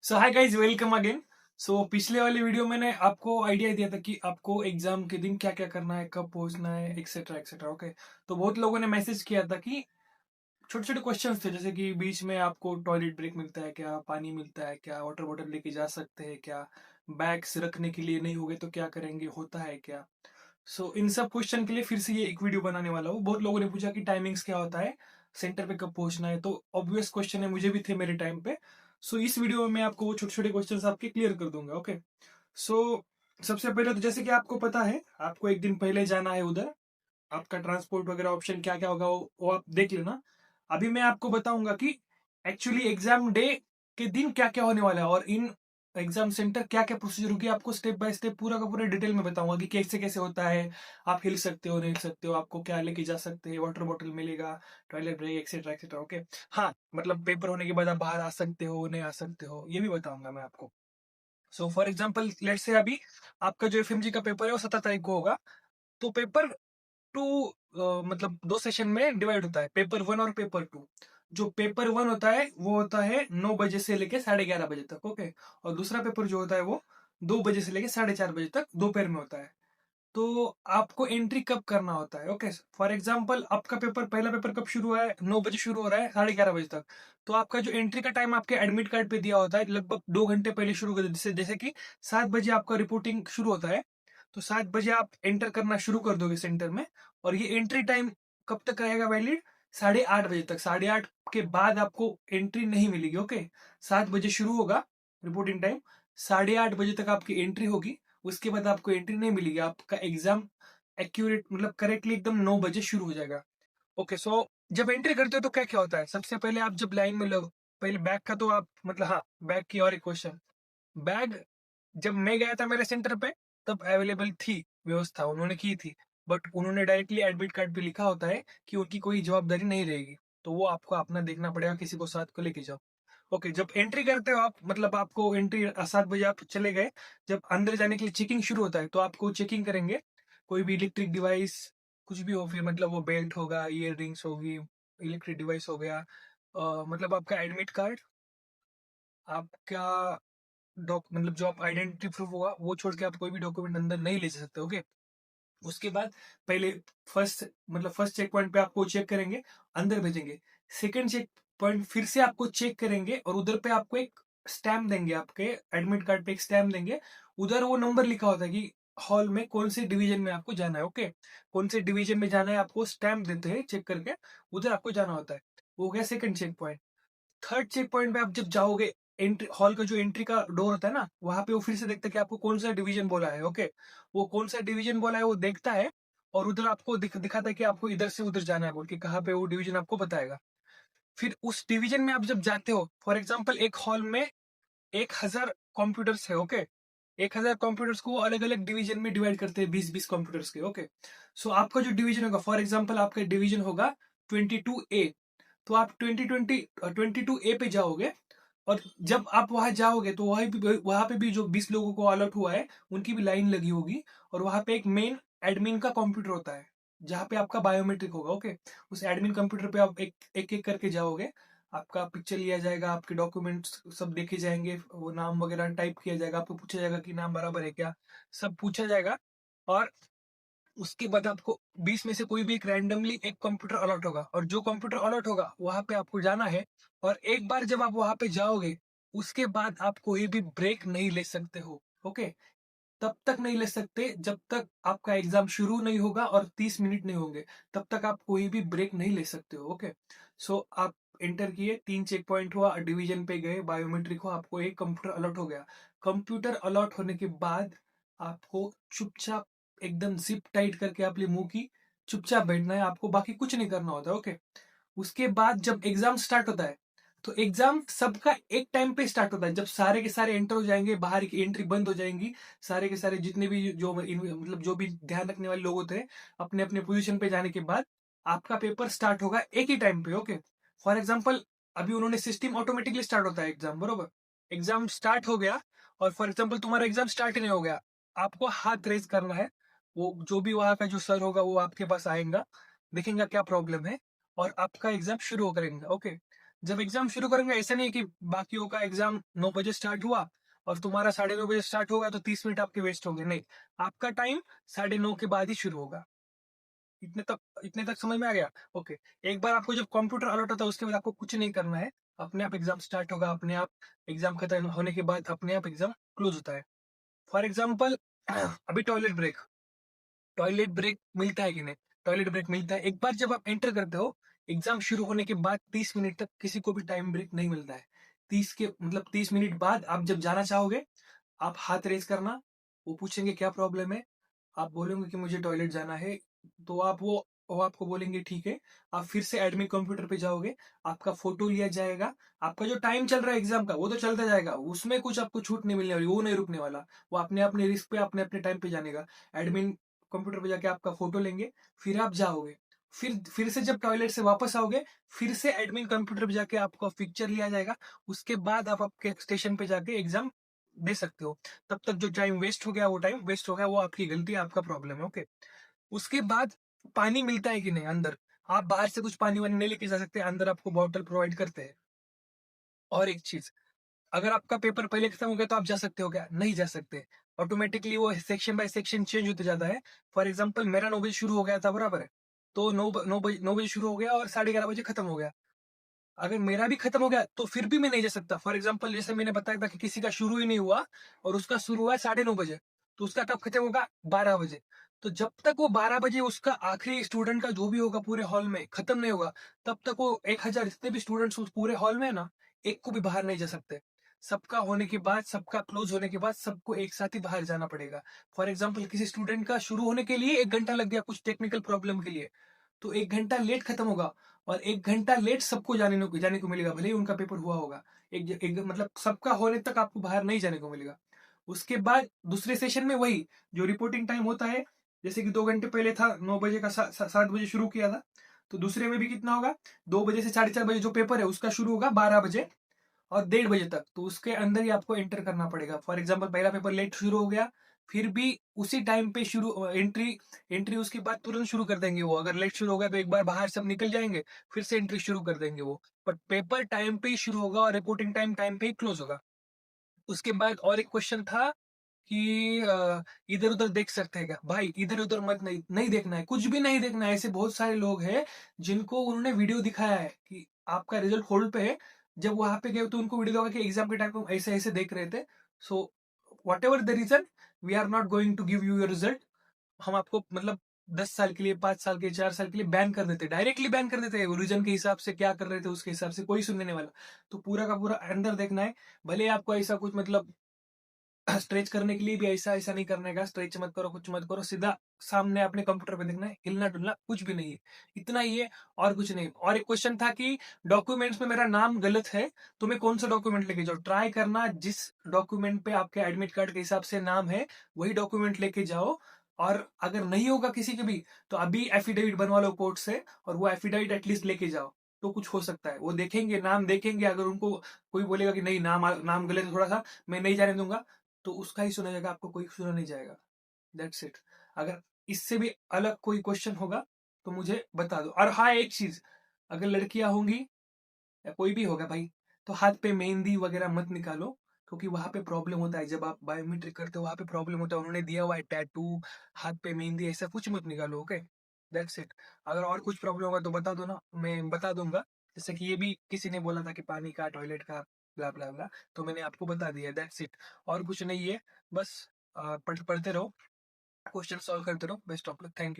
सो hi guys, welcome again. सो पिछले वाले video मैंने आपको आइडिया दिया था कि आपको एग्जाम के दिन क्या क्या करना है, कब पहुंचना है, एक्सेट्रा एक्सेट्रा। ओके, तो बहुत लोगों ने मैसेज किया था कि छोटे छोटे क्वेश्चंस थे, जैसे कि बीच में आपको टॉयलेट ब्रेक मिलता है क्या, पानी मिलता है क्या, वाटर बॉटल लेके जा सकते हैं क्या, बैग्स रखने के लिए नहीं होगे तो क्या करेंगे, होता है क्या। सो इन सब क्वेश्चन के लिए फिर से ये एक वीडियो बनाने वाला हूँ। बहुत लोगों ने पूछा कि टाइमिंग्स क्या होता है, सेंटर पे कब पहुंचना है, तो ऑब्वियस क्वेश्चन है, मुझे भी थे मेरे टाइम पे। सो इस वीडियो में मैं आपको वो छोटे छोटे क्वेश्चन आपके क्लियर कर दूंगा। ओके, सो सबसे पहले तो जैसे कि आपको पता है, आपको एक दिन पहले जाना है उधर। आपका ट्रांसपोर्ट वगैरह ऑप्शन क्या क्या होगा वो आप देख लेना। अभी मैं आपको बताऊंगा कि एक्चुअली एग्जाम डे के दिन क्या क्या होने वाला है, और इन एग्जाम सेंटर क्या क्या प्रोसीजर होगी, आपको स्टेप बाय स्टेप पूरा का पूरा डिटेल में बताऊंगा कि कैसे कैसे होता है। आप हिल सकते हो, नहीं हिल सकते हो, आपको क्या लेके जा सकते हैं, वाटर बॉटल मिलेगा, toilet break, etcetera etcetera. Okay, हाँ, मतलब पेपर होने के बाद आप बाहर आ सकते हो, नहीं आ सकते हो, ये भी बताऊंगा मैं आपको। सो फॉर एग्जाम्पल लेट से अभी आपका जो एफएमजी का पेपर है वो 17 तारीख को होगा। तो पेपर टू मतलब दो सेशन में डिवाइड होता है, पेपर वन और पेपर टू। जो पेपर वन होता है वो होता है 9 बजे से लेके 11:30 बजे तक। ओके, और दूसरा पेपर जो होता है वो 2 बजे से लेके 4:30 बजे तक दोपहर में होता है। तो आपको एंट्री कब करना होता है? ओके, फॉर एग्जाम्पल आपका पेपर, पहला पेपर कब शुरू हुआ है? 9 बजे शुरू हो रहा है, 11:30 बजे तक। तो आपका जो एंट्री का टाइम आपके एडमिट कार्ड पे दिया होता है, लगभग 2 घंटे पहले शुरू कर, जैसे कि 7 बजे आपका रिपोर्टिंग शुरू होता है। तो 7 बजे आप एंटर करना शुरू कर दोगे सेंटर में। और ये एंट्री टाइम कब तक रहेगा वैलिड? 8:30 बजे तक। 8:30 के बाद आपको एंट्री नहीं मिलेगी। ओके, 7 बजे शुरू होगा रिपोर्टिंग टाइम, 8:30 बजे तक आपकी एंट्री होगी। उसके बाद आपको एंट्री नहीं मिलेगी, आपका एग्जाम एक्यूरेट मतलब करेक्टली एकदम 9 बजे शुरू हो जाएगा। ओके, सो जब एंट्री करते हो तो क्या क्या होता है? सबसे पहले आप जब लाइन में लो, पहले बैग का तो आप मतलब, हाँ, बैग की और एक क्वेश्चन। बैग जब मैं गया था मेरे सेंटर पे, तब अवेलेबल थी, व्यवस्था उन्होंने की थी। बट उन्होंने डायरेक्टली एडमिट कार्ड पे लिखा होता है कि उनकी कोई जवाबदारी नहीं रहेगी। तो वो आपको अपना देखना पड़ेगा, किसी को साथ को लेके जाओ। ओके, जब एंट्री करते हो आप, मतलब आपको एंट्री 7 बजे आप चले गए, जब अंदर जाने के लिए चेकिंग शुरू होता है तो आपको चेकिंग करेंगे। कोई भी इलेक्ट्रिक डिवाइस, कुछ भी हो, फिर मतलब वो बेल्ट होगा, ईयर रिंग्स होगी, इलेक्ट्रिक डिवाइस हो गया, मतलब आपका एडमिट कार्ड, आपका डॉक मतलब जो आप आइडेंटिटी प्रूफ होगा वो छोड़ के आप कोई भी डॉक्यूमेंट अंदर नहीं ले जा सकते। ओके, उसके बाद पहले फर्स्ट चेक पॉइंट पे आपको चेक करेंगे, अंदर भेजेंगे। सेकंड चेक पॉइंट फिर से आपको चेक करेंगे और उधर पे आपको एक स्टैम्प देंगे, आपके एडमिट कार्ड पे एक स्टैम्प देंगे। उधर वो नंबर लिखा होता है कि हॉल में कौन से डिवीजन में आपको जाना है। ओके, कौन से डिवीजन में जाना है आपको स्टैम्प देते हैं चेक करके, उधर आपको जाना होता है। वो हो गया second check point. Third check point पे आप जब जाओगे, एंट्री हॉल का जो एंट्री का डोर होता है ना, वहां पे वो फिर से देखता है कि आपको कौन सा डिवीजन बोला है। ओके, वो कौन सा डिवीजन बोला है वो देखता है, और उधर आपको दिखाता है कि आपको इधर से उधर जाना है बोल के, कहाँ पे वो डिवीजन आपको बताएगा। फिर उस डिवीजन में आप जब जाते हो, फॉर एग्जाम्पल एक हॉल में 1,000 कंप्यूटर्स है। ओके, 1,000 कंप्यूटर्स को अलग अलग डिवीजन में डिवाइड करते हैं, 20-20 कंप्यूटर्स के। ओके, सो आपका जो डिवीजन होगा, फॉर एग्जाम्पल आपका डिवीजन होगा 22A। तो आप 22A पे जाओगे, और जब आप वहां जाओगे तो वहां पे भी जो 20 लोगों को अलॉट हुआ है, उनकी भी लाइन लगी होगी। और वहां पे एक मेन एडमिन का कंप्यूटर होता है, जहाँ पे आपका बायोमेट्रिक होगा। ओके, उस एडमिन कंप्यूटर पे आप एक एक एक करके जाओगे, आपका पिक्चर लिया जाएगा, आपके डॉक्यूमेंट्स सब देखे जाएंगे, वो नाम वगैरह टाइप किया जाएगा, आपको पूछा जाएगा कि नाम बराबर है क्या, सब पूछा जाएगा। और उसके बाद आपको 20 में से कोई भी एक रैंडमली एक कंप्यूटर अलॉट होगा, और जो कंप्यूटर अलॉट होगा वहां पे आपको जाना है। और एक बार जब आप वहां पे जाओगे, उसके बाद आप कोई भी ब्रेक नहीं ले सकते हो। ओके, तब तक नहीं ले सकते जब तक आपका एग्जाम शुरू नहीं होगा और 30 मिनट नहीं होंगे, तब तक आप कोई भी ब्रेक नहीं ले सकते हो। ओके, सो आप एंटर किए, 3 चेक पॉइंट हुआ, डिवीजन पे गए, बायोमेट्रिक हुआ, आपको एक कंप्यूटर अलॉट हो गया। कंप्यूटर अलॉट होने के बाद आपको चुपचाप एकदम जिप टाइट करके अपने मुंह की चुपचाप बैठना है, आपको बाकी कुछ नहीं करना होता। ओके, उसके बाद जब एग्जाम स्टार्ट होता है, तो एग्जाम सबका एक टाइम पे स्टार्ट होता है, जब सारे के सारे एंटर हो जाएंगे, बाहर की एंट्री बंद हो जाएंगी। सारे के सारे जितने भी मतलब जो भी ध्यान रखने वाले लोग होते हैं, अपने अपने पोजीशन पे जाने के बाद आपका पेपर स्टार्ट होगा एक ही टाइम पे। ओके, फॉर एग्जाम्पल अभी उन्होंने सिस्टम ऑटोमेटिकली स्टार्ट होता है एग्जाम, बरोबर? एग्जाम स्टार्ट हो गया, और फॉर एग्जाम्पल तुम्हारा एग्जाम स्टार्ट ही नहीं हो गया, आपको हाथ रेज करना है। वो जो भी वहां का जो सर होगा वो आपके पास आएगा, देखेंगे क्या प्रॉब्लम है, और आपका एग्जाम शुरू करेंगे। ओके, जब एग्जाम शुरू करेंगे ऐसा नहीं है कि बाकियों का एग्जाम 9 बजे स्टार्ट हुआ और तुम्हारा 9:30 बजे स्टार्ट होगा तो 30 मिनट आपके वेस्ट हो गए, नहीं। आपका टाइम 9:30 के बाद ही शुरू होगा। इतने तक समझ में आ गया? ओके। एक बार आपको जब कंप्यूटर अलॉट होता है उसके बाद आपको कुछ नहीं करना है। अपने आप एग्जाम स्टार्ट होगा, अपने आप एग्जाम खत्म होने के बाद अपने आप एग्जाम क्लोज होता है। फॉर एग्जाम्पल अभी टॉयलेट ब्रेक मिलता है कि नहीं? टॉयलेट ब्रेक मिलता है। एक बार जब आप एंटर करते हो एग्जाम शुरू होने के बाद 30 मिनट तक किसी को भी टाइम ब्रेक नहीं मिलता है। 30 मिनट बाद आप जब जाना चाहोगे, आप हाथ रेज करना। वो पूछेंगे क्या प्रॉब्लम है, आप बोलोगे कि मुझे टॉयलेट जाना है। तो वो आपको बोलेंगे ठीक है। आप फिर से एडमिन कंप्यूटर पे जाओगे, आपका फोटो लिया जाएगा। आपका जो टाइम चल रहा है एग्जाम का वो तो चलता जाएगा, उसमें कुछ आपको छूट नहीं मिलने वाली, वो नहीं रुकने वाला। वो अपने अपने रिस्क पे अपने अपने टाइम पे जाने का। एडमिन कंप्यूटर पे जाके आपका फोटो लेंगे, फिर आप जाओगे। फिर से जब टॉयलेट से वापस आओगे, फिर से एडमिन कंप्यूटर पे जाके आपका पिक्चर लिया जाएगा। उसके बाद आप आपके स्टेशन पे जाके एग्जाम दे सकते हो। तब तक जो टाइम वेस्ट हो गया वो टाइम वेस्ट हो गया, वो आपकी गलती है, आपका प्रॉब्लम है। ओके। उसके बाद पानी मिलता है कि नहीं अंदर? आप बाहर से कुछ पानी वानी नहीं लेके जा सकते, अंदर आपको बॉटल प्रोवाइड करते हैं। और एक चीज, अगर आपका पेपर पहले खत्म हो गया तो आप जा सकते हो क्या? नहीं जा सकते। ऑटोमेटिकली वो सेक्शन बाय सेक्शन चेंज होते जाता है। फॉर एग्जाम्पल मेरा 9 बजे शुरू हो गया था, बराबर है। तो 9 बजे शुरू हो गया और 11:30 बजे खत्म हो गया। अगर मेरा भी खत्म हो गया तो फिर भी मैं नहीं जा सकता। फॉर एग्जाम्पल जैसे मैंने बताया था कि किसी का शुरू ही नहीं हुआ और उसका शुरू हुआ 9:30 बजे, तो उसका कब खत्म होगा? 12 बजे। तो जब तक वो 12 बजे उसका आखिरी स्टूडेंट का जो भी होगा पूरे हॉल में खत्म नहीं होगा, तब तक वो 1,000 जितने भी स्टूडेंट्स उस पूरे हॉल में है ना, एक को भी बाहर नहीं जा सकते। सबका होने के बाद, सबका क्लोज होने के बाद सबको एक साथ ही बाहर जाना पड़ेगा। फॉर एग्जाम्पल किसी स्टूडेंट का शुरू होने के लिए 1 घंटा लग गया कुछ टेक्निकल प्रॉब्लम के लिए, तो 1 घंटा लेट खत्म होगा और 1 घंटा लेट सबको जाने को मिलेगा, भले ही उनका पेपर हुआ होगा। मतलब सबका होने तक आपको बाहर नहीं जाने को मिलेगा। उसके बाद दूसरे सेशन में वही जो रिपोर्टिंग टाइम होता है, जैसे कि 2 घंटे पहले था 9 बजे का 7 बजे शुरू किया था, तो दूसरे में भी कितना होगा? 2 बजे से 4:30 बजे जो पेपर है उसका शुरू होगा 12 बजे और 1:30 बजे तक, तो उसके अंदर ही आपको एंटर करना पड़ेगा। फॉर एग्जाम्पल पहला पेपर लेट शुरू हो गया, फिर भी उसी टाइम पे शुरू एंट्री एंट्री उसके बाद तुरंत शुरू कर देंगे। वो अगर लेट शुरू हो गया तो एक बार बाहर सब निकल जाएंगे, फिर से एंट्री शुरू कर देंगे वो। बट पेपर टाइम पे ही शुरू होगा और रिपोर्टिंग टाइम टाइम पे ही क्लोज होगा। उसके बाद और एक क्वेश्चन था कि इधर उधर देख सकते हैं क्या? भाई इधर उधर मत, नहीं नहीं देखना है, कुछ भी नहीं देखना है। ऐसे बहुत सारे लोग हैं जिनको उन्होंने वीडियो दिखाया है कि आपका रिजल्ट होल्ड पे है, जब वहां पे गए तो उनको वीडियो लगा कि एग्जाम के टाइम पे ऐसे ऐसे देख रहे थे। So whatever the reason, we are not going to give you your result. हम आपको मतलब 10 साल के लिए, 5 साल के, 4 साल के लिए बैन कर देते, डायरेक्टली बैन कर देते। रीजन के हिसाब से क्या कर रहे थे उसके हिसाब से कोई सुनने नहीं वाला। तो पूरा का पूरा अंदर देखना है। भले आपको ऐसा कुछ मतलब स्ट्रेच करने के लिए भी ऐसा ऐसा नहीं करने का, स्ट्रेच मत करो, कुछ मत करो, सीधा सामने अपने कंप्यूटर पे देखना है, हिलना डुलना कुछ भी नहीं है। इतना ही है और कुछ नहीं। और एक क्वेश्चन था कि डॉक्यूमेंट्स में मेरा नाम गलत है तो मैं कौन सा डॉक्यूमेंट लेके जाऊँ? ट्राई करना जिस डॉक्यूमेंट पे आपके एडमिट कार्ड के हिसाब से नाम है वही डॉक्यूमेंट लेके जाओ। और अगर नहीं होगा किसी के भी तो अभी एफिडेविट बनवा लो कोर्ट से, और वो एफिडेविट एटलीस्ट लेके जाओ। तो कुछ हो सकता है, वो देखेंगे, नाम देखेंगे, अगर उनको कोई बोलेगा कि नहीं नाम नाम गलत है थोड़ा सा, मैं नहीं जाने दूंगा, तो उसका ही सुना जाएगा, आपको कोई सुना नहीं जाएगा। That's it. अगर इससे भी अलग कोई क्वेश्चन होगा तो मुझे बता दो। और हाँ एक चीज, अगर लड़कियां होंगी या कोई भी होगा भाई, तो हाथ पे मेहंदी वगैरह मत निकालो, क्योंकि वहां पे प्रॉब्लम होता है। जब आप बायोमेट्रिक करते हो वहां पे प्रॉब्लम होता है, उन्होंने दिया हुआ है टैटू, हाथ पे मेहंदी, ऐसा कुछ मत निकालो। Okay, that's it. अगर और कुछ प्रॉब्लम होगा तो बता दो ना, मैं बता दूंगा। जैसे कि ये भी किसी ने बोला था कि पानी का, टॉयलेट का, ब्ला ब्ला ब्ला, तो मैंने आपको बता दिया, दैट्स इट। और कुछ नहीं है, बस पढ़ते रहो, क्वेश्चन सॉल्व करते रहो। Best of luck, thank you.